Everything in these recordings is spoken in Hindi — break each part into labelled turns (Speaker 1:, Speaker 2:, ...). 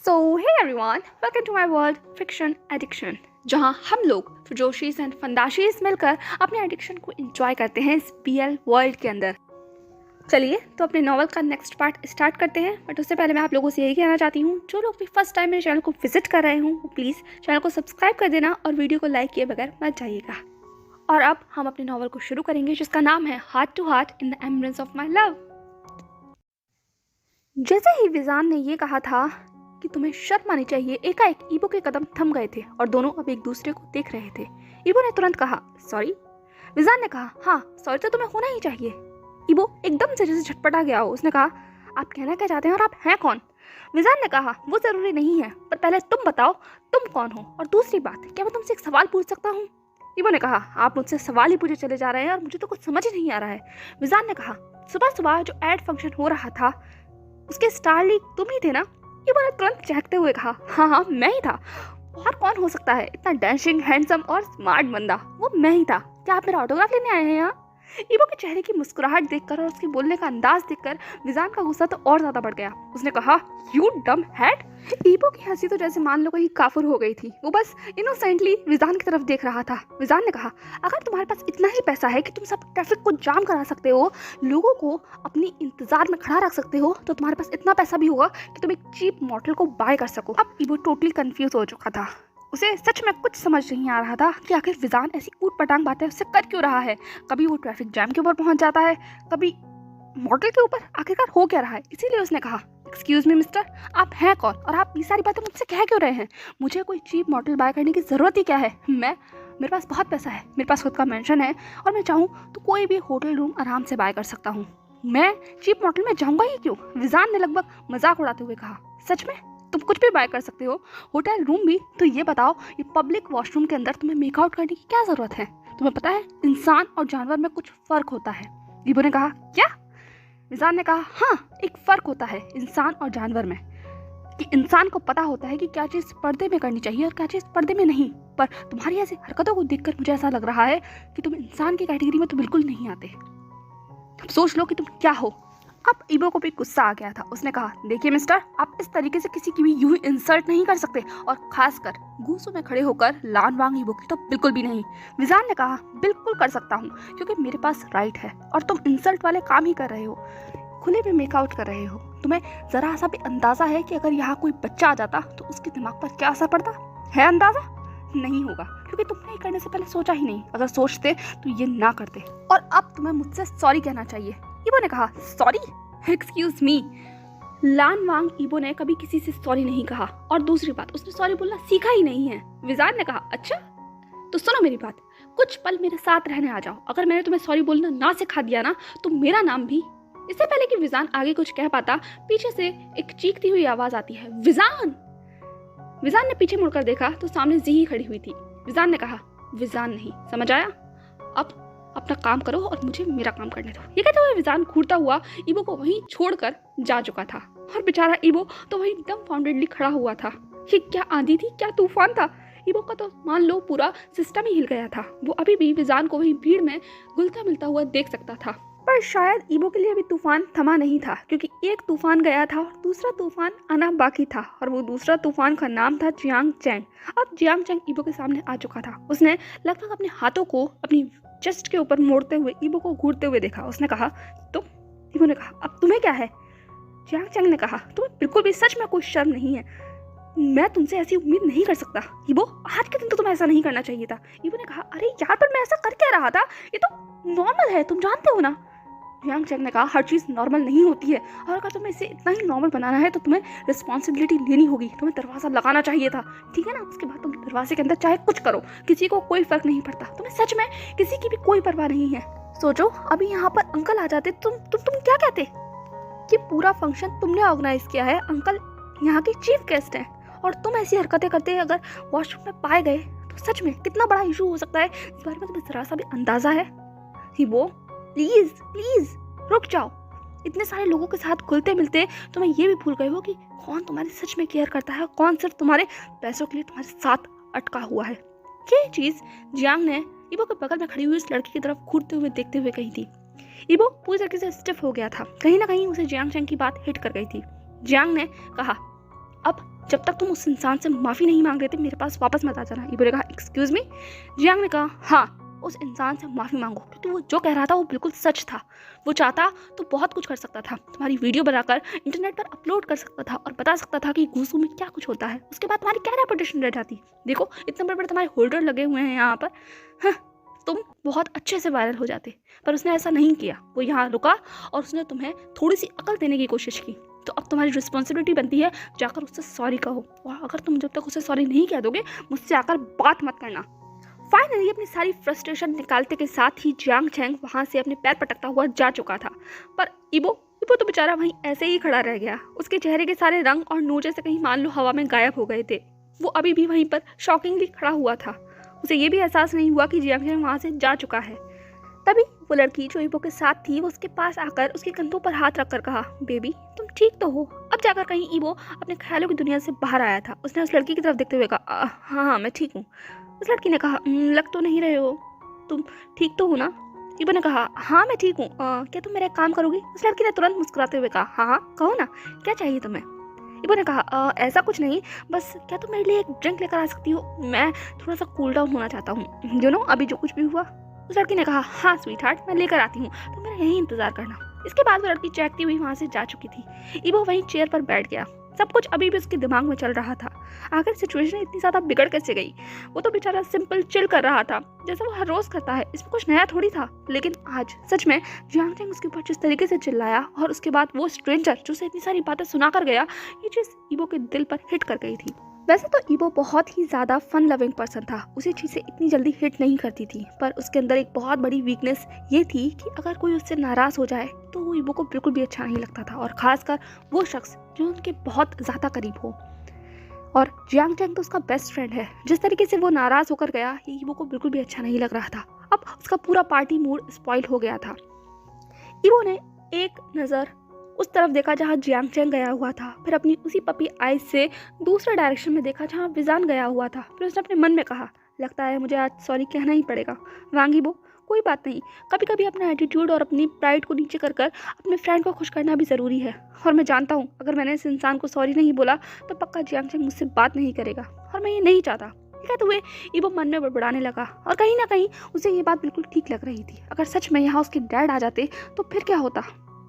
Speaker 1: So hey everyone, welcome to my world fiction addiction, जहां हम लोग फिजोशीज एंड फंदाशीज मिलकर अपने एडिक्शन को एंजॉय करते हैं इस बीएल वर्ल्ड के अंदर। चलिए तो अपने नॉवल का नेक्स्ट पार्ट स्टार्ट करते हैं। बट उससे पहले मैं आप लोगों से यही कहना चाहती हूँ, जो लोग भी फर्स्ट टाइम मेरे चैनल को विजिट कर रहे हों वो प्लीज़ चैनल को सब्सक्राइब कर देना और वीडियो को लाइक किए बगैर मत जाइएगा। और अब हम अपने नॉवल को शुरू करेंगे, जिसका नाम है heart to heart in the embrace of my love. जैसे ही विजान ने ये कहा था कि तुम्हें शर्म आनी चाहिए, एकाएक ईबो के कदम थम गए थे और दोनों अब एक दूसरे को देख रहे थे। ईबो ने तुरंत कहा सॉरी। विजान ने कहा हाँ सॉरी तो तुम्हें होना ही चाहिए। ईबो एकदम से जैसे झटपटा गया हो। उसने कहा आप कहना क्या चाहते हैं और आप हैं कौन? विजान ने कहा वो जरूरी नहीं है, पर पहले तुम बताओ तुम कौन हो, और दूसरी बात क्या मैं तुमसे एक सवाल पूछ सकता हूँ? ईबो ने कहा आप मुझसे सवाल ही पूछे चले जा रहे हैं और मुझे तो कुछ समझ ही नहीं आ रहा है। विजान ने कहा सुबह सुबह जो एड फंक्शन हो रहा था उसके स्टार लीग तुम ही थे ना? ईबो ने तुरंत चहकते हुए कहा हाँ हाँ मैं ही था, और कौन हो सकता है इतना डैशिंग हैंडसम और स्मार्ट बंदा? वो मैं ही था। क्या आप मेरा ऑटोग्राफ लेने आए हैं यहाँ? ईबो के चेहरे की मुस्कुराहट देखकर और उसके बोलने का अंदाज देखकर विजान का गुस्सा तो और ज्यादा बढ़ गया। उसने कहा यू डम हैड। ईबो की हंसी तो जैसे मान लो कहीं काफुर हो गई थी। वो बस इनोसेंटली विजान की तरफ देख रहा था। विजान ने कहा अगर तुम्हारे पास इतना ही पैसा है कि तुम सब ट्रैफिक को जाम करा सकते हो, लोगों को अपनी इंतजार में खड़ा रख सकते हो, तो तुम्हारे पास इतना पैसा भी होगा कि तुम एक चीप मॉडल को बाय कर सको। अब ईबो टोटली कंफ्यूज हो चुका था। उसे सच में कुछ समझ नहीं आ रहा था कि आखिर विजान ऐसी ऊट पटांग बातें उससे कर क्यों रहा है। कभी वो ट्रैफिक जैम के ऊपर पहुंच जाता है, कभी मॉडल के ऊपर। आखिरकार हो क्या रहा है? इसीलिए उसने कहा एक्सक्यूज मी मिस्टर, आप हैं कौन और आप ये सारी बातें मुझसे कह क्यों रहे हैं? मुझे कोई चीप मॉडल बाय करने की ज़रूरत ही क्या है? मेरे पास बहुत पैसा है, मेरे पास खुद का मेंशन है और मैं चाहूँ तो कोई भी होटल रूम आराम से बाय कर सकता हूँ। मैं चीप मॉडल में जाऊँगा ही क्यों? विजान ने लगभग मजाक उड़ाते हुए कहा सच में तुम कुछ भी बाय कर सकते हो, होटल रूम भी? तो ये बताओ ये पब्लिक वॉशरूम के अंदर तुम्हें मेकआउट करने की क्या ज़रूरत है? तुम्हें पता है इंसान और जानवर में कुछ फ़र्क होता है? ईबो ने कहा क्या? विजान ने कहा हाँ एक फ़र्क होता है इंसान और जानवर में, कि इंसान को पता होता है कि क्या चीज़ पर्दे में करनी चाहिए और क्या चीज़ पर्दे में नहीं। पर तुम्हारी ऐसी हरकतों को देखकर मुझे ऐसा लग रहा है कि तुम इंसान की कैटेगरी में तो बिल्कुल नहीं आते। सोच लो कि तुम क्या हो। अब ईबो को भी गुस्सा आ गया था। उसने कहा देखिए मिस्टर, आप इस तरीके से किसी की भी यूं इंसल्ट नहीं कर सकते, और खासकर गूसों में खड़े होकर लान वांग ईबो की तो बिल्कुल भी नहीं। विजान ने कहा बिल्कुल कर सकता हूँ क्योंकि मेरे पास राइट है, और तुम इंसल्ट वाले काम ही कर रहे हो, खुले में मेकआउट कर रहे हो। तुम्हें जरा सा भी अंदाजा है कि अगर यहाँ कोई बच्चा आ जाता तो उसके दिमाग पर क्या असर पड़ता है? अंदाजा नहीं होगा क्योंकि तुमने ये करने से पहले सोचा ही नहीं। अगर सोचते तो ये ना करते। और अब तुम्हें मुझसे सॉरी कहना चाहिए। ईबो ने कहा सॉरी? Excuse me. लान वांग ईबो ने कभी किसी से सॉरी नहीं कहा, और दूसरी बात उसने सॉरी बोलना सीखा ही नहीं है। विजान ने कहा अच्छा तो सुनो मेरी बात, कुछ पल मेरे साथ रहने आ जाओ। अगर मैंने तुम्हें सॉरी बोलना ना सिखा दिया ना तो मेरा नाम भी। इससे पहले कि विजान आगे कुछ कह पाता, पीछे से एक चीखती हुई आवाज आती है विजान। विजान ने पीछे मुड़कर देखा तो सामने जी खड़ी हुई थी। विजान ने कहा विजान नहीं, समझ आया? अब अपना काम करो और मुझे मेरा काम करने दो। ये कहते हुए विजान घूरता हुआ ईबो को वहीं छोड़कर जा चुका था, और बेचारा ईबो तो वहीं डम्फाउंडेडली खड़ा हुआ था। ये क्या आंधी थी, क्या तूफान था? ईबो का तो मान लो पूरा सिस्टम ही हिल गया था। वो अभी भी विजान को वहीं भीड़ में घुलता मिलता हुआ देख सकता था, पर शायद ईबो के लिए अभी तूफान थमा नहीं था, क्योंकि एक तूफान गया था और दूसरा तूफान आना बाकी था, और वो दूसरा तूफान का नाम था जियांग चैंग। अब जियांग चैंग ईबो के सामने आ चुका था। उसने लगभग अपने हाथों को अपनी चेस्ट के ऊपर मोड़ते हुए ईबो को घूरते हुए देखा। उसने कहा तुम? ईबो ने कहा अब तुम्हें क्या है? जियांग चैंग ने कहा तुम्हें बिल्कुल भी सच में कोई शर्म नहीं है, मैं तुमसे ऐसी उम्मीद नहीं कर सकता। ईबो आज के दिन तो तुम्हें ऐसा नहीं करना चाहिए था। ईबो ने कहा अरे यार पर मैं ऐसा कर क्या रहा था, ये तो नॉर्मल है, तुम जानते हो ना। जियांग चैंग ने कहा हर चीज़ नॉर्मल नहीं होती है, और अगर तुम्हें इसे इतना ही नॉर्मल बनाना है तो तुम्हें रिस्पॉन्सिबिलिटी लेनी होगी। तुम्हें दरवाज़ा लगाना चाहिए था, ठीक है ना? उसके बाद तुम दरवाजे के अंदर चाहे कुछ करो, किसी को कोई फर्क नहीं पड़ता। तुम्हें सच में किसी की भी कोई परवाह नहीं है। सोचो अभी यहाँ पर अंकल आ जाते, तुम क्या कहते? कि पूरा फंक्शन तुमने ऑर्गेनाइज किया है, अंकल यहाँ के चीफ गेस्ट हैं, और तुम ऐसी हरकतें करते अगर वॉशरूम में पाए गए तो सच में कितना बड़ा इशू हो सकता है, इस बारे में तुम्हें जरा सा भी अंदाजा है? वो प्लीज प्लीज रुक जाओ। इतने सारे लोगों के साथ घुलते मिलते तुम्हें ये भी भूल गए हो कि कौन तुम्हारी सच में केयर करता है, कौन सिर्फ तुम्हारे पैसों के लिए तुम्हारे साथ अटका हुआ है। ये चीज़ जियांग ने ईबो के बगल में खड़ी हुई उस लड़की की तरफ घूरते हुए देखते हुए कही थी। ईबो पूरी तरीके से स्टिफ हो गया था। कहीं ना कहीं उसे जियांग चैंग की बात हिट कर गई थी। जियांग ने कहा अब जब तक तुम उस इंसान से माफ़ी नहीं मांग रहे थे मेरे पास वापस मत आ जाना। ईबो ने कहा एक्सक्यूज़ मी। जियांग ने कहा हाँ, उस इंसान से माफ़ी मांगो, क्योंकि वो जो कह रहा था वो बिल्कुल सच था। वो चाहता तो बहुत कुछ कर सकता था, तुम्हारी वीडियो बनाकर इंटरनेट पर अपलोड कर सकता था और बता सकता था कि घूसू में क्या कुछ होता है। उसके बाद तुम्हारी क्या रेपुटेशन रह जाती। देखो इतने बड़े बड़े तुम्हारे होल्डर लगे हुए हैं यहाँ पर, हाँ, तुम बहुत अच्छे से वायरल हो जाते। पर उसने ऐसा नहीं किया, वो यहाँ रुका और उसने तुम्हें थोड़ी सी अकल देने की कोशिश की। तो अब तुम्हारी रिस्पॉन्सिबिलिटी बनती है जाकर उससे सॉरी कहो, और अगर तुम जब तक उसे सॉरी नहीं कह दोगे मुझसे आकर बात मत करना। फाइनली अपनी सारी फ्रस्ट्रेशन निकालते के साथ ही जियांग चैंग वहाँ से अपने पैर पटकता हुआ जा चुका था। पर ईबो तो बेचारा वहीं ऐसे ही खड़ा रह गया। उसके चेहरे के सारे रंग और नोचे से कहीं मान लो हवा में गायब हो गए थे। वो अभी भी वहीं पर शॉकिंगली खड़ा हुआ था। उसे ये भी एहसास नहीं हुआ कि जियांग चैंग वहाँ से जा चुका है। तभी वो लड़की जो ईबो के साथ थी वो उसके पास आकर उसके कंधों पर हाथ रखकर कहा, बेबी तुम ठीक तो हो। अब जाकर कहीं ईबो अपने ख्यालों की दुनिया से बाहर आया था। उसने उस लड़की की तरफ देखते हुए कहा, हाँ मैं ठीक हूँ। उस लड़की ने कहा, लग तो नहीं रहे हो, तुम ठीक तो हो ना? ईबो ने कहा, हाँ मैं ठीक हूँ, क्या तुम मेरा एक काम करोगी? उस लड़की ने तुरंत मुस्कुराते हुए कहा, हाँ कहो ना, क्या चाहिए तुम्हें? ईबो ने कहा, ऐसा कुछ नहीं, बस क्या तुम मेरे लिए एक ड्रिंक लेकर आ सकती हो? मैं थोड़ा सा कूल डाउन होना चाहता हूँ, यू नो अभी जो कुछ भी हुआ। उस लड़की ने कहा, हाँ स्वीट हार्ट मैं लेकर आती हूँ, तो मेरा यही इंतजार करना। इसके बाद वो लड़की चहकती हुई वहाँ से जा चुकी थी। ईबो वहीं चेयर पर बैठ गया। सब कुछ अभी भी उसके दिमाग में चल रहा था। आखिर सिचुएशन इतनी ज़्यादा बिगड़ कैसे गई? वो तो बेचारा सिंपल चिल कर रहा था जैसे वो हर रोज़ करता है, इसमें कुछ नया थोड़ी था। लेकिन आज सच में जियांग चैंग उसके ऊपर जिस तरीके से चिल्लाया और उसके बाद वो स्ट्रेंजर जो उसे इतनी सारी बातें सुना कर गया, ये चीज़ ईबो के दिल पर हिट कर गई थी। वैसे तो ईबो बहुत ही ज़्यादा फन लविंग पर्सन था, उसे चीज़ें इतनी जल्दी हिट नहीं करती थी। पर उसके अंदर एक बहुत बड़ी वीकनेस ये थी कि अगर कोई उससे नाराज़ हो जाए तो वो ईबो को बिल्कुल भी अच्छा नहीं लगता था, और ख़ासकर वो शख्स जो उनके बहुत ज़्यादा करीब हो। और जियांग चैंग तो उसका बेस्ट फ्रेंड है। जिस तरीके से वो नाराज़ होकर गया ये ईबो को बिल्कुल भी अच्छा नहीं लग रहा था। अब उसका पूरा पार्टी मूड स्पॉइल हो गया था। ईबो ने एक नज़र उस तरफ देखा जहाँ जियांग चैंग गया हुआ था, फिर अपनी उसी पपी आइज से दूसरे डायरेक्शन में देखा जहाँ विजान गया हुआ था। फिर उसने अपने मन में कहा, लगता है मुझे आज सॉरी कहना ही पड़ेगा। वांग ईबो, कोई बात नहीं, कभी कभी अपना एटीट्यूड और अपनी प्राइड को नीचे कर अपने फ्रेंड को खुश करना भी ज़रूरी है। और मैं जानता हूँ अगर मैंने इस इंसान को सॉरी नहीं बोला तो पक्का जियांग चैंग मुझसे बात नहीं करेगा, और मैं ये नहीं चाहता। कहते हुए ईबो मन में बड़बड़ाने लगा, और कहीं ना कहीं उसे ये बात बिल्कुल ठीक लग रही थी। अगर सच में यहाँ उसके डैड आ जाते तो फिर क्या होता?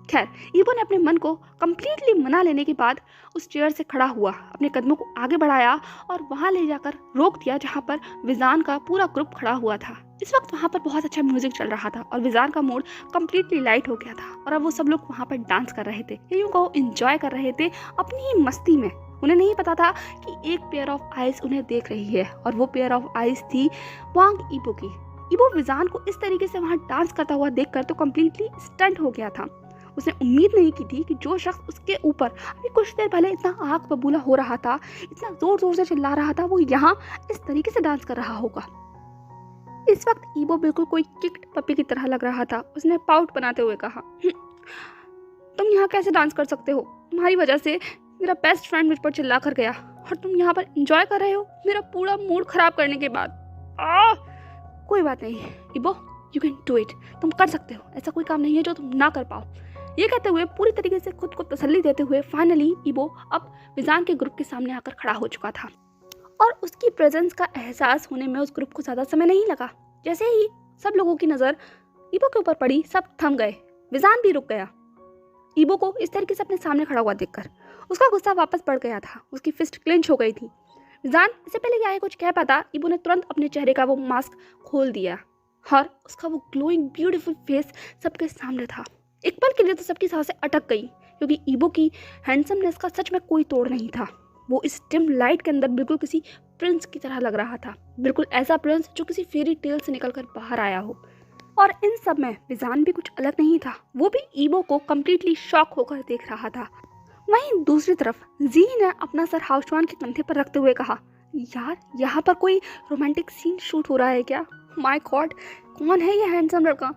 Speaker 1: खैर, ईबो ने अपने मन को कम्प्लीटली मना लेने के बाद उस चेयर से खड़ा हुआ, अपने कदमों को आगे बढ़ाया और वहाँ ले जाकर रोक दिया जहाँ पर विजान का पूरा ग्रुप खड़ा हुआ था। इस वक्त वहाँ पर बहुत अच्छा म्यूजिक चल रहा था और विजान का मूड कम्प्लीटली लाइट हो गया था, और अब वो सब लोग वहाँ पर डांस कर रहे थे, यूँ कहो एंजॉय कर रहे थे अपनी ही मस्ती में। उन्हें नहीं पता था कि एक पेयर ऑफ आइज उन्हें देख रही है, और वो पेयर ऑफ आइज थी वांग ईबो की। ईबो विजान को इस तरीके से वहाँ डांस करता हुआ देखकर तो कम्प्लीटली स्टंट हो गया था। उसने उम्मीद नहीं की थी कि जो शख्स उसके ऊपर अभी कुछ देर पहले इतना आग बबूला हो रहा था, इतना जोर जोर से चिल्ला रहा था, वो यहाँ इस तरीके से डांस कर रहा होगा। इस वक्त ईबो बिल्कुल कोई किक्ड पपी की तरह लग रहा था। उसने पाउट बनाते हुए कहा, तुम यहाँ कैसे डांस कर सकते हो? तुम्हारी वजह से मेरा बेस्ट फ्रेंड मुझ पर चिल्ला कर गया और तुम यहाँ पर एंजॉय कर रहे हो मेरा पूरा मूड खराब करने के बाद। कोई बात नहीं ईबो, यू कैन डू इट, तुम कर सकते हो, ऐसा कोई काम नहीं है जो तुम ना कर पाओ। ये कहते हुए पूरी तरीके से खुद को तसल्ली देते हुए फाइनली ईबो अब विजान के ग्रुप के सामने आकर खड़ा हो चुका था, और उसकी प्रेजेंस का एहसास होने में उस ग्रुप को ज़्यादा समय नहीं लगा। जैसे ही सब लोगों की नज़र ईबो के ऊपर पड़ी, सब थम गए, विजान भी रुक गया। ईबो को इस तरीके से अपने सामने खड़ा हुआ देखकर उसका गुस्सा वापस बढ़ गया था, उसकी फिस्ट क्लेंच हो गई थी। विजान इससे पहले कि आगे कुछ कह पाता, ईबो ने तुरंत अपने चेहरे का वो मास्क खोल दिया और उसका वो ग्लोइंग ब्यूटीफुल फेस सबके सामने था। एक पल के लिए तो सबकी सांसें अटक गई, क्योंकि ईबो की हैंडसमनेस का सच में कोई तोड़ नहीं था। वो इस डिम लाइट के अंदर बिल्कुल किसी प्रिंस की तरह लग रहा था, बिल्कुल ऐसा प्रिंस जो किसी फेरी टेल से निकलकर बाहर आया हो। और इन सब में विजान भी कुछ अलग नहीं था, वो भी ईबो को कम्प्लीटली शॉक होकर देख रहा था। वहीं दूसरी तरफ जी ने अपना सर हाउसवान के कंधे पर रखते हुए कहा, यार यहाँ पर कोई रोमांटिक सीन शूट हो रहा है क्या? माय गॉड, कौन है ये हैंडसम लड़का?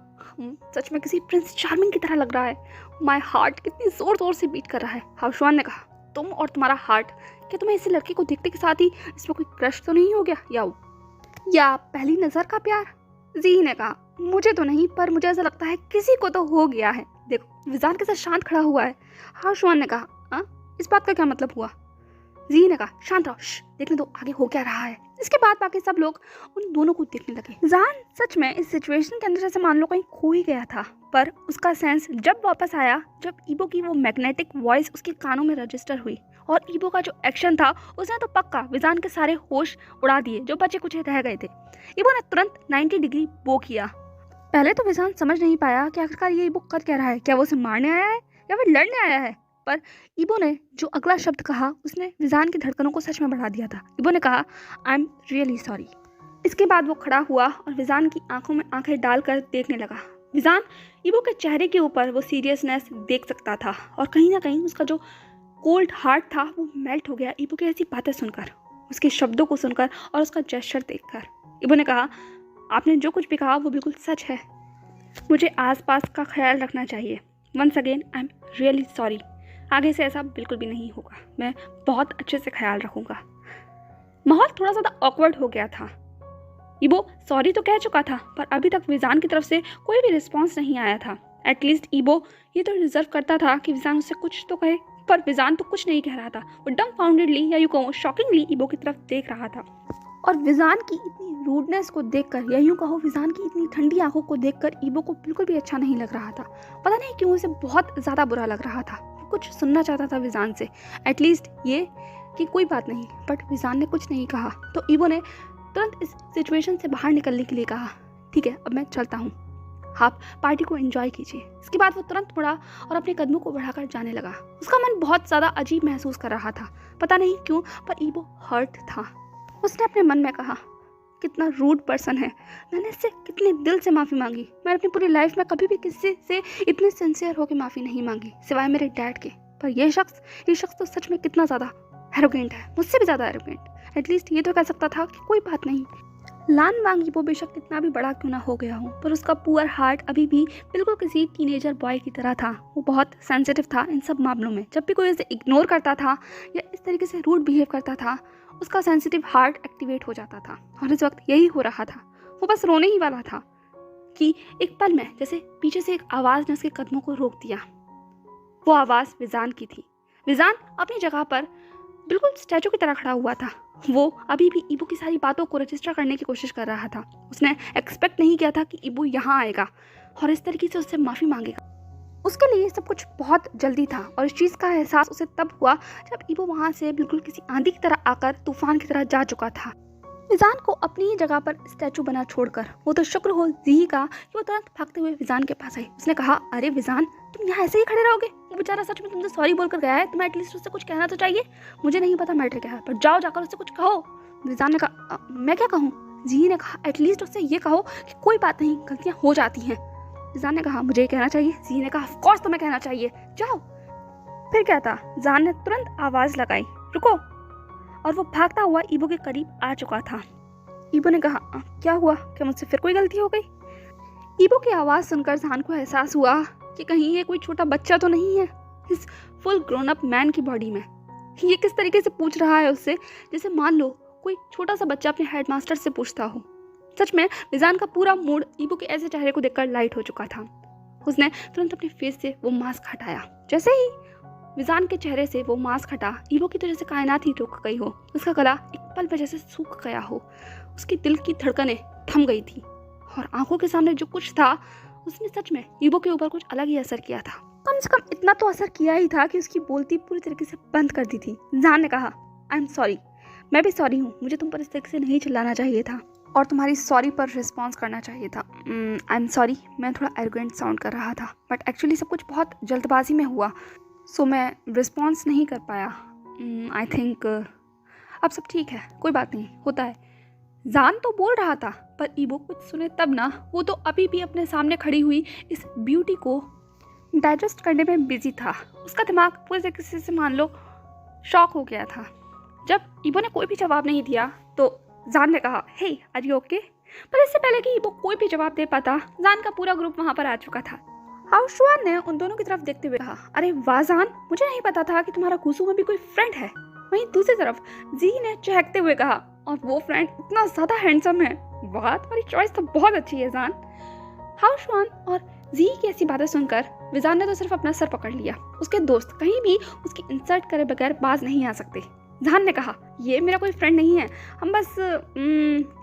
Speaker 1: सच में किसी प्रिंस चार्मिंग की तरह लग रहा है। माय हार्ट कितनी जोर जोर से बीट कर रहा है। हाउसवान ने कहा, तुम और तुम्हारा हार्ट, क्या तुम्हें इस लड़के को देखते के साथ ही इसमें कोई क्रश तो नहीं हो गया, या पहली नजर का प्यार? जी ने कहा, मुझे तो नहीं, पर मुझे ऐसा लगता है किसी को तो हो गया है। देखो विजान के साथ शांत खड़ा हुआ है। हाउसवान ने कहा, इस बात का क्या मतलब हुआ? जी ने कहा शांत रहो, देखने दो आगे हो क्या रहा है। इसके बाद बाकी सब लोग उन दोनों को देखने लगे। जान सच में इस सिचुएशन के अंदर जैसे मान लो कहीं खो ही गया था, पर उसका सेंस जब वापस आया, जब ईबो की वो मैग्नेटिक वॉइस उसके कानों में रजिस्टर हुई और ईबो का जो एक्शन था उसने तो पक्का विजान के सारे होश उड़ा दिए जो बचे कुछ रह गए थे। ईबो ने तुरंत 90 डिग्री बो किया। पहले तो विजान समझ नहीं पाया कि आखिरकार ये ईबो कर क्या रहा है, क्या वो उसे मारने आया है या फिर लड़ने आया है। पर ईबो ने जो अगला शब्द कहा उसने विजान की धड़कनों को सच में बढ़ा दिया था। ईबो ने कहा आई एम रियली सॉरी। इसके बाद वो खड़ा हुआ और विजान की आंखों में आंखें डालकर देखने लगा। विजान ईबो के चेहरे के ऊपर वो सीरियसनेस देख सकता था और कहीं ना कहीं उसका जो कोल्ड हार्ट था वो मेल्ट हो गया ईबो की ऐसी बातें सुनकर, उसके शब्दों को सुनकर और उसका जेस्चर देखकर। ईबो ने कहा आपने जो कुछ भी कहा वो बिल्कुल सच है, मुझे आसपास का ख्याल रखना चाहिए। Once again I am really sorry, आगे से ऐसा बिल्कुल भी नहीं होगा, मैं बहुत अच्छे से ख्याल रखूंगा। माहौल थोड़ा सा ऑकवर्ड हो गया था। ईबो सॉरी तो कह चुका था पर अभी तक विजान की तरफ से कोई भी रिस्पॉन्स नहीं आया था। एटलीस्ट ईबो ये तो डिजर्व करता था कि विजान उससे कुछ तो कहे, पर विजान तो कुछ नहीं कह रहा था। वो डम्बफाउंडेडली या यूं कहो शॉकिंगली ईबो की तरफ देख रहा था और विजान की इतनी रूडनेस को देखकर या यूं कहो विजान की इतनी ठंडी आंखों को देखकर ईबो को बिल्कुल भी अच्छा नहीं लग रहा था। पता नहीं क्यों उसे बहुत ज़्यादा बुरा लग रहा था। कुछ सुनना चाहता था विजान से, एटलीस्ट ये कि कोई बात नहीं, बट विजान ने कुछ नहीं कहा। तो ईबो ने तुरंत इस सिचुएशन से बाहर निकलने के लिए कहा ठीक है अब मैं चलता हूँ, आप पार्टी को एंजॉय कीजिए। इसके बाद वो तुरंत मुड़ा और अपने कदमों को बढ़ाकर जाने लगा। उसका मन बहुत ज़्यादा अजीब महसूस कर रहा था, पता नहीं क्यों, पर ईबो हर्ट था। उसने अपने मन में कहा कितना रूड पर्सन है, मैंने इससे कितने दिल से माफ़ी मांगी। मैंने अपनी पूरी लाइफ में कभी भी किसी से इतने सिंसियर होकर माफ़ी नहीं मांगी सिवाय मेरे डैड के, पर ये शख्स तो सच में कितना ज़्यादा एरोगेंट है, मुझसे भी ज़्यादा एरोगेंट। एटलीस्ट ये तो कह सकता था कि कोई बात नहीं, लान वांगी वो बेशक कितना भी बड़ा क्यों ना हो गया हो, पर उसका पुअर हार्ट अभी भी बिल्कुल किसी टीनेजर बॉय की तरह था। वो बहुत सेंसिटिव था इन सब मामलों में। जब भी कोई उसे इग्नोर करता था या इस तरीके से रूड बिहेव करता था, उसका सेंसिटिव हार्ट एक्टिवेट हो जाता था। और इस वक्त यही हो रहा था। वो बस रोने ही वाला था कि एक पल में जैसे पीछे से एक आवाज़ ने उसके कदमों को रोक दिया। वो आवाज़ विजान की थी। विजान अपनी जगह पर बिल्कुल स्टैचू की तरह खड़ा हुआ था। वो अभी भी ईबो की सारी बातों को रजिस्टर करने की कोशिश कर रहा था। उसने एक्सपेक्ट नहीं किया था कि ईबो यहाँ आएगा और इस तरीके से उससे माफ़ी मांगेगा। उसके लिए सब कुछ बहुत जल्दी था और इस चीज़ का एहसास उसे तब हुआ जब ईबो वहाँ से बिल्कुल किसी आंधी की तरह आकर तूफान की तरह जा चुका था। विजान को अपनी ही जगह पर स्टैचू बना छोड़कर वो तो शुक्र हो जी का कि वो तुरंत भागते हुए विजान के पास आई। उसने कहा अरे विजान तुम यहाँ ऐसे ही खड़े रहोगे? वो बेचारा सच में तुमसे सॉरी बोलकर गया है, तुम्हें एटलीस्ट उससे कुछ कहना तो चाहिए। मुझे नहीं पता मैटर क्या है, पर जाओ जाकर उससे कुछ कहो। विजान ने कहा मैं क्या कहूँ? जी ने कहा एटलीस्ट उससे ये कहो कि कोई बात नहीं, गलतियाँ हो जाती हैं। विजान ने कहा मुझे कहना चाहिए। जी ने कहा ऑफ कोर्स तुम्हें कहना चाहिए, जाओ। फिर क्या था, जान ने तुरंत आवाज़ लगाई रुको, और वो भागता हुआ ईबो के करीब आ चुका था। ईबो ने कहा क्या हुआ, क्या मुझसे फिर कोई गलती हो गई? ईबो की आवाज़ सुनकर जान को एहसास हुआ कि कहीं ये कोई छोटा बच्चा तो नहीं है इस फुल ग्रोन अप मैन की बॉडी में। ये किस तरीके से पूछ रहा है उससे जैसे मान लो कोई छोटा सा बच्चा अपने हेडमास्टर से पूछता हो। सच में विजान का पूरा मूड ईबो के ऐसे चेहरे को देखकर लाइट हो चुका था। उसने तुरंत अपने फेस से वो मास्क हटाया। जैसे ही विजान के चेहरे से वो मास्क हटा, ईबो की तो जैसे कायनात ही रुक गई हो। उसका गला एक पल में जैसे सूख गया हो। उसकी दिल की धड़कनें थम गई थी और आंखों के सामने जो कुछ था उसने सच में ईबो के ऊपर कुछ अलग ही असर किया था। कम से कम इतना तो असर किया ही था कि उसकी बोलती पूरी तरीके से बंद कर दी थी। जान ने कहा आई एम सॉरी, मैं भी सॉरी हूँ, मुझे तुम पर इस तरीके से नहीं चिल्लाना चाहिए था और तुम्हारी सॉरी पर रिस्पॉन्स करना चाहिए था। आई एम सॉरी, मैं थोड़ा एरोगेंट साउंड कर रहा था, बट एक्चुअली सब कुछ बहुत जल्दबाजी में हुआ, सो मैं रिस्पॉन्स नहीं कर पाया। आई थिंक अब सब ठीक है, कोई बात नहीं, होता है। जान तो बोल रहा था पर ईबो कुछ सुने तब ना। वो तो अभी भी अपने सामने खड़ी हुई इस ब्यूटी को डाइजेस्ट करने में बिजी था। उसका दिमाग पूरे तरीके से मान लो शॉक हो गया था। जब ईबो ने कोई भी जवाब नहीं दिया तो जान ने कहा हे आर यू ओके? पर इससे पहले कि ईबो कोई भी जवाब दे पाता, जान का पूरा ग्रुप वहाँ पर आ चुका था। हाउसवान ने उन दोनों की तरफ देखते हुए कहा अरे वाह जान, मुझे नहीं पता था कि तुम्हारा गुसू में भी कोई फ्रेंड है। वहीं दूसरी तरफ जी ने चहकते हुए कहा और वो फ्रेंड इतना ज़्यादा हैंडसम है। वाह, तुम्हारी चॉइस तो बहुत अच्छी है जान। हाउसवान और जी की ऐसी बातें सुनकर विजान ने तो सिर्फ अपना सर पकड़ लिया। उसके दोस्त कहीं भी उसकी इंसल्ट करे बगैर बाज नहीं आ सकते। जहान ने कहा, ये मेरा कोई फ्रेंड नहीं है, हम बस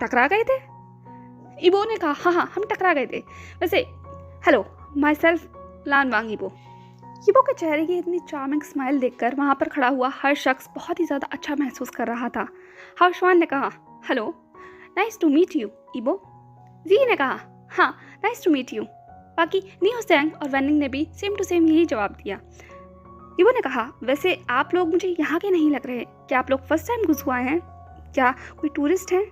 Speaker 1: टकरा गए थे। इबो ने कहा, हाँ हम टकरा गए थे। वैसे हेलो, माई सेल्फ लानवांग इबो। इबो के चेहरे की इतनी चार्मिंग स्माइल देखकर वहाँ पर खड़ा हुआ हर शख्स बहुत ही ज़्यादा अच्छा महसूस कर रहा था। हाउशवान ने कहा, hello, nice to meet you Ibo. Ji ने कहा, हाँ नाइस टू मीट यू। बाकी न्यूसेंग और वेनिंग ने भी सेम टू सेम यही जवाब दिया। इबो ने कहा, वैसे आप लोग मुझे यहाँ के नहीं लग रहे, क्या आप लोग फर्स्ट टाइम घुस आए हैं, क्या कोई टूरिस्ट हैं?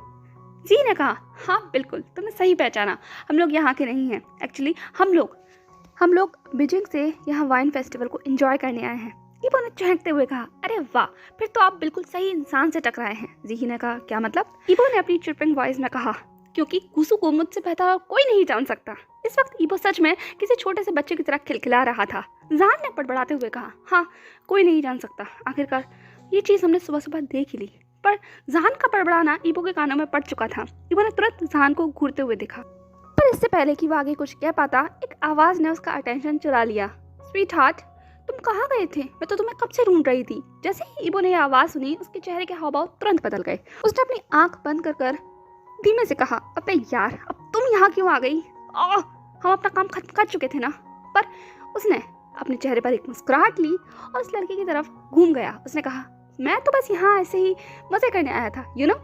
Speaker 1: जी ने कहा, हाँ बिल्कुल, तुमने सही पहचाना, हम लोग यहाँ के नहीं हैं। एक्चुअली हम लोग बीजिंग से यहाँ वाइन फेस्टिवल को एंजॉय करने आए हैं। इबो ने चहकते हुए कहा, अरे वाह, फिर तो आप बिल्कुल सही इंसान से टकराए हैं। जी ने कहा, क्या मतलब? इबो ने अपनी चिरपिंग वॉइस में कहा, क्योंकि गुसु को मुझसे बेहतर और कोई नहीं जान सकता। इस वक्त इबो सच में किसी छोटे से बच्चे की तरह खिलखिला रहा था। जान ने बड़बड़ाते हुए कहा, हाँ कोई नहीं जान सकता, आखिरकार ये चीज़ हमने सुबह सुबह देख ही ली। पर जान का बड़बड़ाना इबो के कानों में पड़ चुका था। इबो ने तुरंत जान को घूरते हुए देखा, पर इससे पहले कि वो आगे कुछ कह पाता, एक आवाज़ ने उसका अटेंशन चुरा लिया। स्वीट हार्ट, तुम कहाँ गए थे? मैं तो तुम्हें कब से ढूंढ रही थी। जैसे ही इबो ने यह आवाज़ सुनी, उसके चेहरे के हाव भाव तुरंत बदल गए। उसने अपनी आंख बंद कर धीमे से कहा, अबे यार, अब तुम यहाँ क्यों आ गई? हम अपना काम खत्म कर चुके थे ना। पर उसने अपने चेहरे पर एक मुस्कुराहट ली और उस लड़की की तरफ घूम गया। उसने कहा, मैं तो बस यहाँ ऐसे ही मजे करने आया था, यू नो।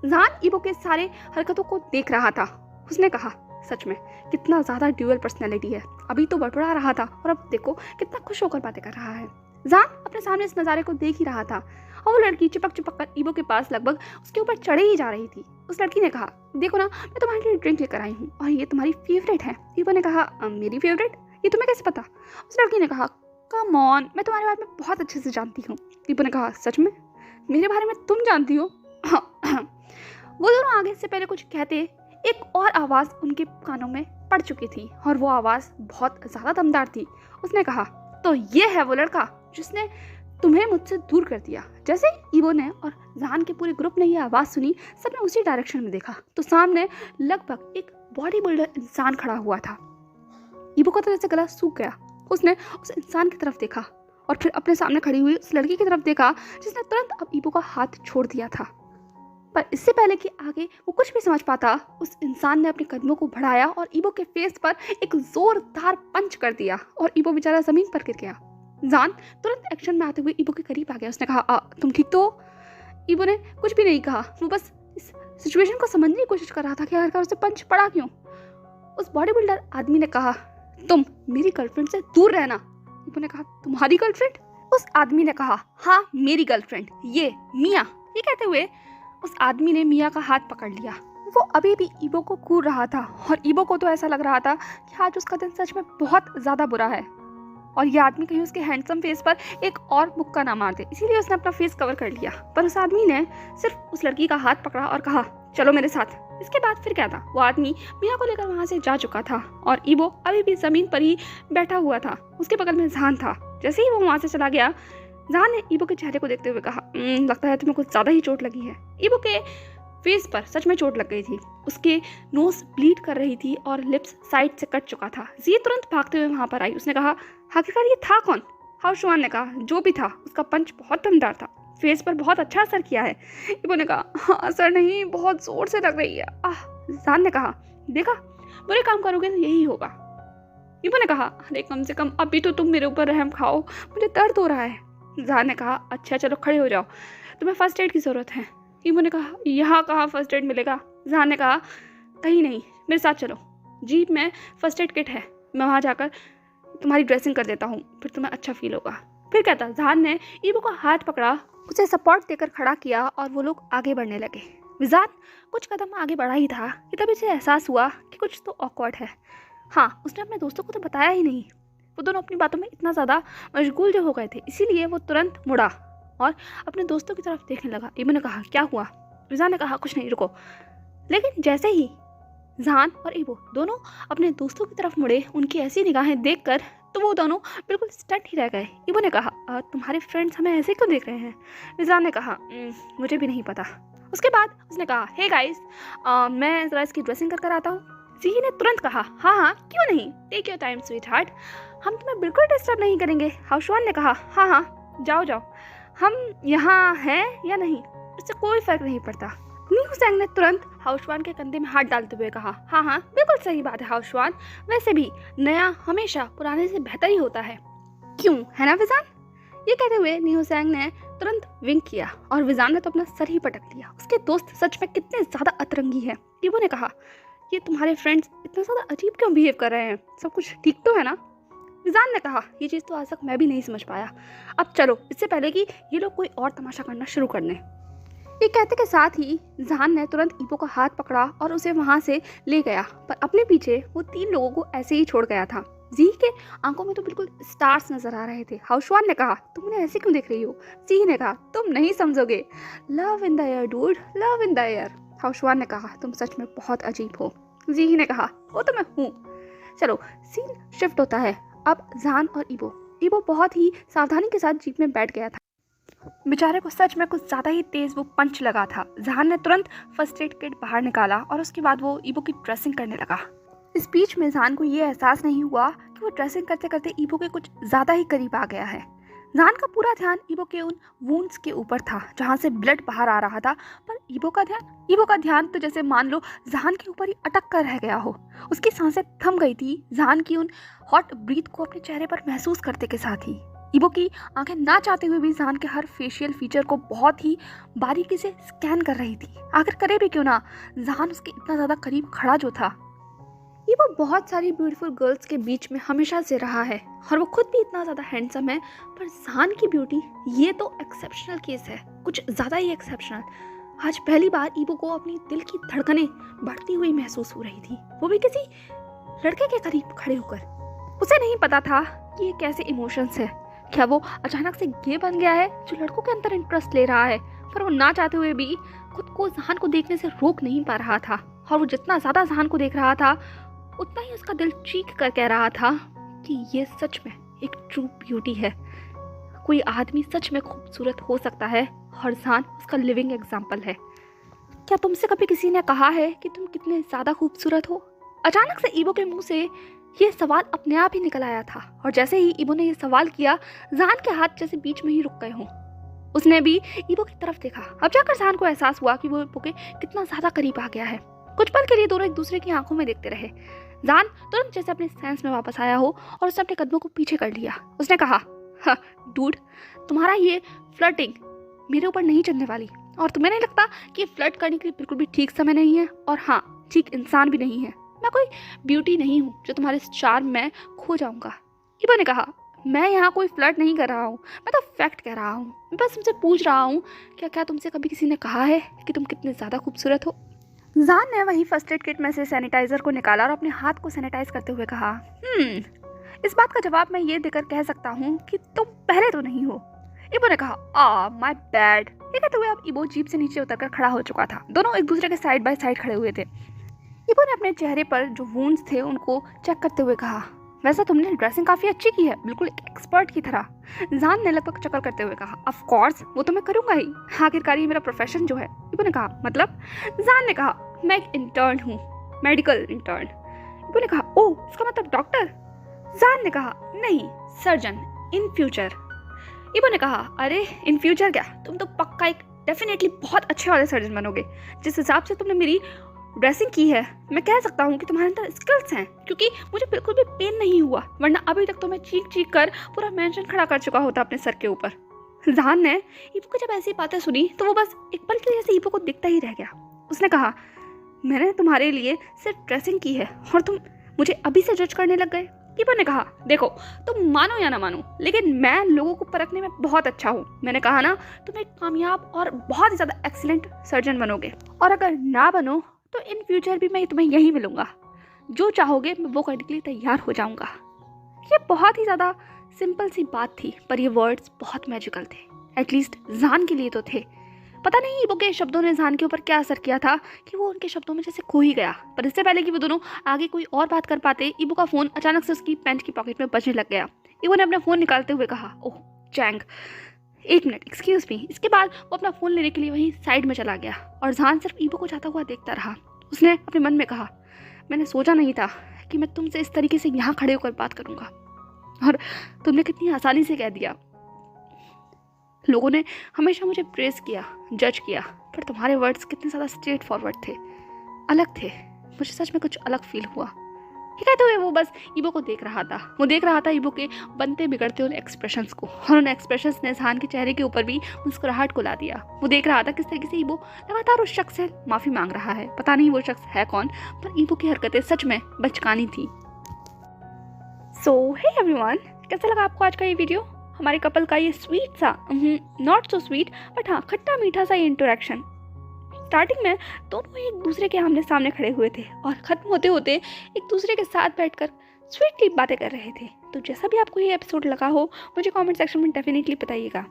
Speaker 1: जान इबो के सारे हरकतों को देख रहा था। उसने कहा, सच में कितना ज़्यादा ड्यूअल पर्सनैलिटी है। अभी तो बड़बड़ा रहा था और अब देखो कितना खुश होकर बातें कर रहा है। जान अपने सामने इस नज़ारे को देख ही रहा था और वो लड़की चिपक कर इबो के पास लगभग उसके ऊपर चढ़े ही जा रही थी। उस लड़की ने कहा, देखो ना, मैं तुम्हारे लिए ड्रिंक लेकर आई हूँ और ये तुम्हारी फेवरेट है। इबो ने कहा, मेरी फेवरेट? ये तुम्हें कैसे पता? उस लड़की ने कहा, कम ऑन, मैं तुम्हारे बारे में बहुत अच्छे से जानती हूँ। इबो ने कहा, सच में? मेरे बारे में तुम जानती हो? वो दोनों आगे से पहले कुछ कहते, एक और आवाज़ उनके कानों में पड़ चुकी थी और वो आवाज़ बहुत ज़्यादा दमदार थी। उसने कहा, तो ये है वो लड़का जिसने तुम्हें मुझसे दूर कर दिया। जैसे इबो ने और जान के पूरे ग्रुप ने ये आवाज़ सुनी, सबने उसी डायरेक्शन में देखा तो सामने लगभग एक बॉडी बिल्डर इंसान खड़ा हुआ था। इबो का तो जैसे गला सूख गया। उसने उस इंसान की तरफ देखा और फिर अपने सामने खड़ी हुई उस लड़की की तरफ देखा जिसने तुरंत अब इबो का हाथ छोड़ दिया था। पर इससे पहले कि आगे वो कुछ भी समझ पाता, उस इंसान ने अपने कदमों को बढ़ाया और इबो के फेस पर एक जोरदार पंच कर दिया और इबो बेचारा जमीन पर गिर गया। जान तुरंत एक्शन में आते हुए इबो के करीब आ गया। उसने कहा, तुम ठीक तो हो? इबो ने कुछ भी नहीं कहा, वो बस इस सिचुएशन को समझने की कोशिश कर रहा था कि आखिरकार उसे पंच पड़ा क्यों। उस बॉडी बिल्डर आदमी ने कहा, तुम मेरी गर्लफ्रेंड से दूर रहना। इबो ने कहा, तुम्हारी गर्लफ्रेंड? उस आदमी ने कहा, हाँ मेरी गर्लफ्रेंड, ये मिया। ये कहते हुए उस आदमी ने मिया का हाथ पकड़ लिया। वो अभी भी इबो को घूर रहा था और इबो को तो ऐसा लग रहा था कि आज उसका दिन सच में बहुत ज़्यादा बुरा है और ये आदमी कहीं उसके हैंडसम फेस पर एक और मुक्का ना मार दे, इसीलिए उसने अपना फेस कवर कर लिया। पर उस आदमी ने सिर्फ उस लड़की का हाथ पकड़ा और कहा, चलो मेरे साथ। इसके बाद फिर क्या था, वो आदमी मिया को लेकर वहाँ से जा चुका था और इबो अभी भी ज़मीन पर ही बैठा हुआ था। उसके बगल में जान था। जैसे ही वो वहाँ से चला गया, जान ने इबो के चेहरे को देखते हुए कहा, लगता है तुम्हें कुछ ज़्यादा ही चोट लगी है। इबो के फेस पर सच में चोट लग गई थी। उसके नोज ब्लीड कर रही थी और लिप्स साइड से कट चुका था। जी तुरंत भागते हुए वहाँ पर आई। उसने कहा, आखिरकार ये था कौन? हाउशवान ने कहा, जो भी था उसका पंच बहुत दमदार था, फेस पर बहुत अच्छा असर किया है। इबो ने कहा, हाँ असर नहीं, बहुत जोर से लग रही है। जान ने कहा, देखा, बुरे काम करोगे तो यही होगा। इबो ने कहा, अरे कम से कम अभी तो तुम मेरे ऊपर रहम खाओ, मुझे दर्द हो रहा है। जान ने कहा, अच्छा चलो खड़े हो जाओ, तुम्हें फर्स्ट एड की ज़रूरत है। इबो ने कहा, यहाँ कहाँ फर्स्ट एड मिलेगा? जान ने कहा, कहीं नहीं, मेरे साथ चलो, जीप में फर्स्ट एड किट है, मैं वहाँ जाकर तुम्हारी ड्रेसिंग कर देता हूँ, फिर तुम्हें अच्छा फील होगा। फिर क्या था, जान ने इबो का हाथ पकड़ा, उसे सपोर्ट देकर खड़ा किया और वो लोग आगे बढ़ने लगे। विजान कुछ कदम आगे बढ़ा ही था कि तभी उसे एहसास हुआ कि कुछ तो ऑकवर्ड है। हाँ, उसने अपने दोस्तों को तो बताया ही नहीं। वो दोनों अपनी बातों में इतना ज़्यादा मशगूल जो हो गए थे, इसीलिए वो तुरंत मुड़ा और अपने दोस्तों की तरफ देखने लगा। इबो ने कहा, क्या हुआ? विजान ने कहा, कुछ नहीं, रुको। लेकिन जैसे ही जान और इबो दोनों अपने दोस्तों की तरफ मुड़े, उनकी ऐसी निगाहें देखकर तो वो दोनों बिल्कुल स्टंट ही रह गए। इबो ने कहा, तुम्हारे फ्रेंड्स हमें ऐसे क्यों देख रहे हैं? विजान ने कहा, मुझे भी नहीं पता। उसके बाद उसने कहा, हे गाइस, मैं ज़रा इसकी ड्रेसिंग कर आता हूँ। जी ने तुरंत कहा, हाँ क्यों नहीं, take your time sweetheart, हम तुम्हें बिल्कुल डिस्टर्ब नहीं करेंगे। हाउशवान ने कहा, हाँ जाओ। हम यहाँ हैं या नहीं, इससे कोई फर्क नहीं पड़ता। न्यूसेंग ने तुरंत हाउसवान के कंधे में हाथ डालते हुए कहा, हाँ हाँ बिल्कुल सही बात है हाउसवान, वैसे भी नया हमेशा पुराने से बेहतर ही होता है, क्यों है ना विजान? ये कहते हुए न्यूसेंग ने तुरंत विंक किया और विजान ने तो अपना सर ही पटक लिया। उसके दोस्त सच में कितने ज्यादा अतरंगी है। टीबो ने कहा, ये तुम्हारे फ्रेंड्स इतना ज्यादा अजीब क्यों बिहेव कर रहे हैं, सब कुछ ठीक तो है ना? विजान ने कहा, ये चीज़ तो आज तक मैं भी नहीं समझ पाया, अब चलो इससे पहले कि ये लोग कोई और तमाशा करना शुरू कर दें। ये कहते के साथ ही जान ने तुरंत ईबो का हाथ पकड़ा और उसे वहां से ले गया, पर अपने पीछे वो 3 लोगों को ऐसे ही छोड़ गया था। जी के आंखों में तो बिल्कुल स्टार्स नजर आ रहे थे। हाउसवान ने कहा, तुम उन्हें ऐसे क्यों देख रही हो? जी ने कहा, तुम नहीं समझोगे, love in the air dude, love in the air. हाउसवान ने कहा, तुम सच में बहुत अजीब हो। जी ने कहा, वो तो मैं हूँ। चलो सीन शिफ्ट होता है, अब जान और ईबो बहुत ही सावधानी के साथ जीप में बैठ गया था। बेचारे को सच में कुछ ज़्यादा ही तेज वो पंच लगा था। जहान ने तुरंत फर्स्ट एड किट बाहर निकाला और उसके बाद वो ईबो की ड्रेसिंग करने लगा। इस बीच में जहान को ये एहसास नहीं हुआ कि वो ड्रेसिंग करते करते ईबो के कुछ ज़्यादा ही करीब आ गया है। जहान का पूरा ध्यान ईबो के उन वुंड्स के ऊपर था जहाँ से ब्लड बाहर आ रहा था, पर ईबो का ध्यान तो जैसे मान लो जहान के ऊपर ही अटक कर रह गया हो। उसकी सांसें थम गई थी जहान की उन हॉट ब्रीथ को अपने चेहरे पर महसूस करते के साथ ही। ईबो की आंखें ना चाहते हुए भी जहान के हर फेशियल फीचर को बहुत ही बारीकी से स्कैन कर रही थी। आखिर करे भी क्यों ना, जहान उसके इतना ज़्यादा करीब खड़ा जो था। ईबो बहुत सारी ब्यूटीफुल गर्ल्स के बीच में हमेशा से रहा है और वो खुद भी इतना ज़्यादा हैंडसम है, पर जहान की ब्यूटी ये तो एक्सेप्शनल केस है, कुछ ज़्यादा ही एक्सेप्शनल। आज पहली बार ईबो को अपनी दिल की धड़कनें बढ़ती हुई महसूस हो रही थी, वो भी किसी लड़के के करीब खड़े होकर। उसे नहीं पता था कि ये कैसे इमोशंस है। क्या वो अचानक से गे बन गया है जो लड़कों के अंदर इंटरेस्ट ले रहा है, पर वो ना चाहते हुए भी खुद को जहान को देखने से रोक नहीं पा रहा था। और वो जितना ज़्यादा जहान को देख रहा था उतना ही उसका दिल चीख कर कह रहा था कि ये सच में एक ट्रू ब्यूटी है। कोई आदमी सच में खूबसूरत हो सकता है और जहान उसका लिविंग एग्जाम्पल है। क्या तुमसे कभी किसी ने कहा है कि तुम कितने ज़्यादा खूबसूरत हो? अचानक से ईबो के मुंह से ये सवाल अपने आप ही निकल आया था और जैसे ही ईबो ने ये सवाल किया, जहान के हाथ जैसे बीच में ही रुक गए हों। उसने भी ईबो की तरफ देखा। अब जाकर जहान को एहसास हुआ कि वो ईबो के कितना ज़्यादा करीब आ गया है। कुछ पल के लिए दोनों एक दूसरे की आंखों में देखते रहे। जहान तुरंत जैसे अपने सेंस में वापस आया हो और उसने अपने कदमों को पीछे कर लिया। उसने कहा, हाँ डूड, तुम्हारा ये फ्लर्टिंग मेरे ऊपर नहीं चलने वाली, और तुम्हें नहीं लगता कि फ्लर्ट करने के लिए बिल्कुल भी ठीक समय नहीं है, और हाँ ठीक इंसान भी नहीं है। मैं कोई ब्यूटी नहीं हूँ जो तुम्हारे चार्म में खो जाऊंगा। ईबो ने कहा, मैं यहाँ कोई फ्लर्ट नहीं कर रहा हूँ, मैं तो फैक्ट कह रहा हूँ। मैं बस तुमसे पूछ रहा हूँ, क्या तुमसे कभी किसी ने कहा है कि तुम कितने ज़्यादा खूबसूरत हो? जान ने वही फर्स्ट एड किट में से सैनिटाइजर को निकाला और अपने हाथ को सैनिटाइज करते हुए कहा, इस बात का जवाब मैं ये देकर कह सकता हूँ कि तुम पहले तो नहीं हो। ईबो ने कहा, माय बैड। ये कहते हुए अब ईबो जीप से नीचे उतरकर खड़ा हो चुका था। दोनों एक दूसरे के साइड बाय साइड खड़े हुए थे। ईबो ने अपने चेहरे पर जो वुंड्स थे उनको चेक करते हुए कहा, वैसे तुमने ड्रेसिंग काफ़ी अच्छी की है, बिल्कुल एक एक्सपर्ट की तरह। जान ने लगभग चक्कर करते हुए कहा, ऑफ कोर्स वो तो मैं करूँगा ही, आखिरकार ये मेरा प्रोफेशन जो है। ईबो ने कहा, मतलब? जान ने कहा, मैं एक इंटर्न हूँ, मेडिकल इंटर्न। ईबो ने कहा, ओह इसका मतलब डॉक्टर? जान ने कहा, नहीं सर्जन इन फ्यूचर। ईबो ने कहा, अरे इन फ्यूचर क्या, तुम तो पक्का एक डेफिनेटली बहुत अच्छे वाले सर्जन बनोगे। जिस हिसाब से तुमने मेरी ड्रेसिंग की है, मैं कह सकता हूँ कि तुम्हारे अंदर स्किल्स हैं, क्योंकि मुझे बिल्कुल भी पेन नहीं हुआ, वरना अभी तक तो मैं चीख चीख कर पूरा मेंशन खड़ा कर चुका होता अपने सर के ऊपर। जान ने ईबो को जब ऐसी बातें सुनी तो वो बस एक पल के लिए ऐसे ईबो को दिखता ही रह गया। उसने कहा, मैंने तुम्हारे लिए सिर्फ ड्रेसिंग की है और तुम मुझे अभी से जज करने लग गए। ईबो ने कहा, देखो तुम मानो या ना मानो, लेकिन मैं लोगों को परखने में बहुत अच्छा हूँ। मैंने कहा ना, तुम एक कामयाब और बहुत ही ज़्यादा एक्सीलेंट सर्जन बनोगे, और अगर ना बनो तो इन फ्यूचर भी मैं तुम्हें यही मिलूंगा। जो चाहोगे मैं वो करने के लिए तैयार हो जाऊंगा। ये बहुत ही ज़्यादा सिंपल सी बात थी, पर ये वर्ड्स बहुत मैजिकल थे, एटलीस्ट जान के लिए तो थे। पता नहीं ईबो के शब्दों ने जान के ऊपर क्या असर किया था कि वो उनके शब्दों में जैसे खो ही गया। पर इससे पहले कि वो दोनों आगे कोई और बात कर पाते, ईबो का फ़ोन अचानक से उसकी पैंट की पॉकेट में बजने लग गया। ईबो ने अपना फ़ोन निकालते हुए कहा, ओह चैंग, एक मिनट एक्सक्यूज़ मी। इसके बाद वो अपना फ़ोन लेने के लिए वहीं साइड में चला गया और जान सिर्फ ईबो को जाता हुआ देखता रहा। उसने अपने मन में कहा, मैंने सोचा नहीं था कि मैं तुमसे इस तरीके से यहाँ खड़े होकर बात करूँगा, और तुमने कितनी आसानी से कह दिया। लोगों ने हमेशा मुझे प्रेज किया, जज किया, पर तुम्हारे वर्ड्स कितने ज़्यादा स्ट्रेट फॉरवर्ड थे, अलग थे। मुझे सच में कुछ अलग फील हुआ। ये कहते हुए वो बस ईबो को देख रहा था। वो देख रहा था ईबो के बनते बिगड़ते उन एक्सप्रेशंस को, और उन एक्सप्रेशंस ने जहान के चेहरे के ऊपर भी मुस्कुराहट को ला दिया। वो देख रहा था किस तरीके से ईबो लगातार उस शख्स से माफ़ी मांग रहा है। पता नहीं वो शख्स है कौन, पर ईबो की हरकतें सच में बचकानी थी। सो हे एवरीवन, कैसा लगा आपको आज का ये वीडियो? हमारे कपल का ये स्वीट सा, नॉट सो स्वीट बट हाँ खट्टा मीठा सा ये इंटरेक्शन। स्टार्टिंग में दोनों एक दूसरे के आमने सामने खड़े हुए थे और ख़त्म होते होते एक दूसरे के साथ बैठकर स्वीटली बातें कर रहे थे। तो जैसा भी आपको ये एपिसोड लगा हो, मुझे कमेंट सेक्शन में डेफिनेटली बताइएगा।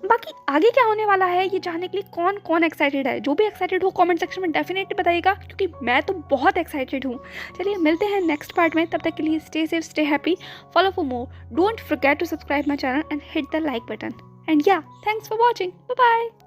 Speaker 1: बाकी आगे क्या होने वाला है ये जानने के लिए कौन कौन एक्साइटेड है, जो भी एक्साइटेड हो कमेंट सेक्शन में डेफिनेटली बताइएगा, क्योंकि मैं तो बहुत एक्साइटेड हूँ। चलिए मिलते हैं नेक्स्ट पार्ट में, तब तक के लिए stay safe, stay happy, follow for more, don't forget to subscribe my channel and hit the like button. And yeah, thanks for watching, bye bye.